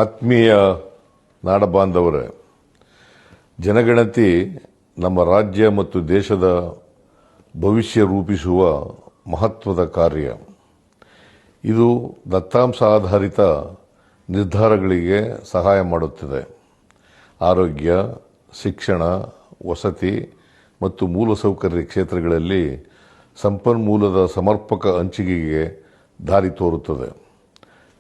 ಆತ್ಮೀಯ ನಾಡಬಾಂಧವರೇ, ಜನಗಣತಿ ನಮ್ಮ ರಾಜ್ಯ ಮತ್ತು ದೇಶದ ಭವಿಷ್ಯ ರೂಪಿಸುವ ಮಹತ್ವದ ಕಾರ್ಯ. ಇದು ದತ್ತಾಂಶ ಆಧಾರಿತ ನಿರ್ಧಾರಗಳಿಗೆ ಸಹಾಯ ಮಾಡುತ್ತದೆ. ಆರೋಗ್ಯ, ಶಿಕ್ಷಣ, ವಸತಿ ಮತ್ತು ಮೂಲಸೌಕರ್ಯ ಕ್ಷೇತ್ರಗಳಲ್ಲಿ ಸಂಪನ್ಮೂಲದ ಸಮರ್ಪಕ ಹಂಚಿಕೆಗೆ ದಾರಿ ತೋರುತ್ತದೆ.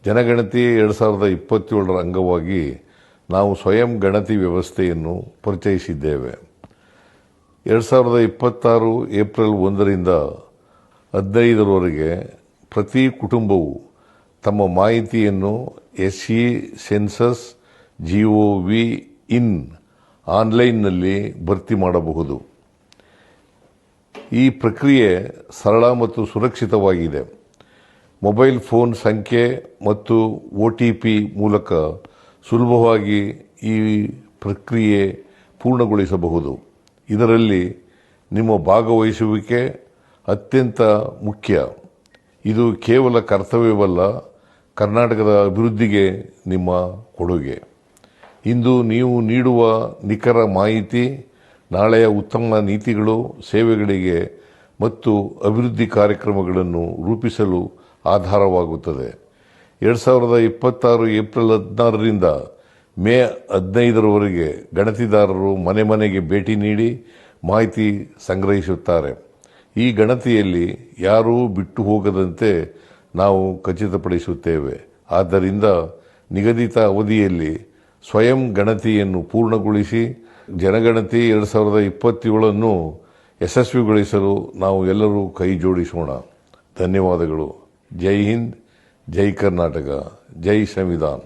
ಜನಗಣತಿ 2027ರ ಅಂಗವಾಗಿ ನಾವು ಸ್ವಯಂ ಗಣತಿ ವ್ಯವಸ್ಥೆಯನ್ನು ಪರಿಚಯಿಸಿದ್ದೇವೆ. 2026 ಏಪ್ರಿಲ್ 1ರಿಂದ 15ರವರೆಗೆ ಪ್ರತಿ ಕುಟುಂಬವು ತಮ್ಮ ಮಾಹಿತಿಯನ್ನು SE ಸೆನ್ಸಸ್ GOV-in ಆನ್ಲೈನ್ನಲ್ಲಿ ಭರ್ತಿ ಮಾಡಬಹುದು. ಈ ಪ್ರಕ್ರಿಯೆ ಸರಳ ಮತ್ತು ಸುರಕ್ಷಿತವಾಗಿದೆ. ಮೊಬೈಲ್ ಫೋನ್ ಸಂಖ್ಯೆ ಮತ್ತು OTP ಮೂಲಕ ಸುಲಭವಾಗಿ ಈ ಪ್ರಕ್ರಿಯೆ ಪೂರ್ಣಗೊಳಿಸಬಹುದು. ಇದರಲ್ಲಿ ನಿಮ್ಮ ಭಾಗವಹಿಸುವಿಕೆ ಅತ್ಯಂತ ಮುಖ್ಯ. ಇದು ಕೇವಲ ಕರ್ತವ್ಯವಲ್ಲ, ಕರ್ನಾಟಕದ ಅಭಿವೃದ್ಧಿಗೆ ನಿಮ್ಮ ಕೊಡುಗೆ. ಇಂದು ನೀವು ನೀಡುವ ನಿಖರ ಮಾಹಿತಿ ನಾಳೆಯ ಉತ್ತಮ ನೀತಿಗಳು, ಸೇವೆಗಳಿಗೆ ಮತ್ತು ಅಭಿವೃದ್ಧಿ ಕಾರ್ಯಕ್ರಮಗಳನ್ನು ರೂಪಿಸಲು ಆಧಾರವಾಗುತ್ತದೆ. 2026 ಏಪ್ರಿಲ್ 16ರಿಂದ ಮೇ 15ರವರೆಗೆ ಗಣತಿದಾರರು ಮನೆ ಮನೆಗೆ ಭೇಟಿ ನೀಡಿ ಮಾಹಿತಿ ಸಂಗ್ರಹಿಸುತ್ತಾರೆ. ಈ ಗಣತಿಯಲ್ಲಿ ಯಾರೂ ಬಿಟ್ಟು ಹೋಗದಂತೆ ನಾವು ಖಚಿತಪಡಿಸುತ್ತೇವೆ. ಆದ್ದರಿಂದ ನಿಗದಿತ ಅವಧಿಯಲ್ಲಿ ಸ್ವಯಂ ಗಣತಿಯನ್ನು ಪೂರ್ಣಗೊಳಿಸಿ ಜನಗಣತಿ 2027 ಯಶಸ್ವಿಗೊಳಿಸಲು ನಾವು ಎಲ್ಲರೂ ಕೈ ಜೋಡಿಸೋಣ. ಧನ್ಯವಾದಗಳು. ಜೈ ಹಿಂದ್, ಜೈ ಕರ್ನಾಟಕ, ಜೈ ಸಂವಿಧಾನ್.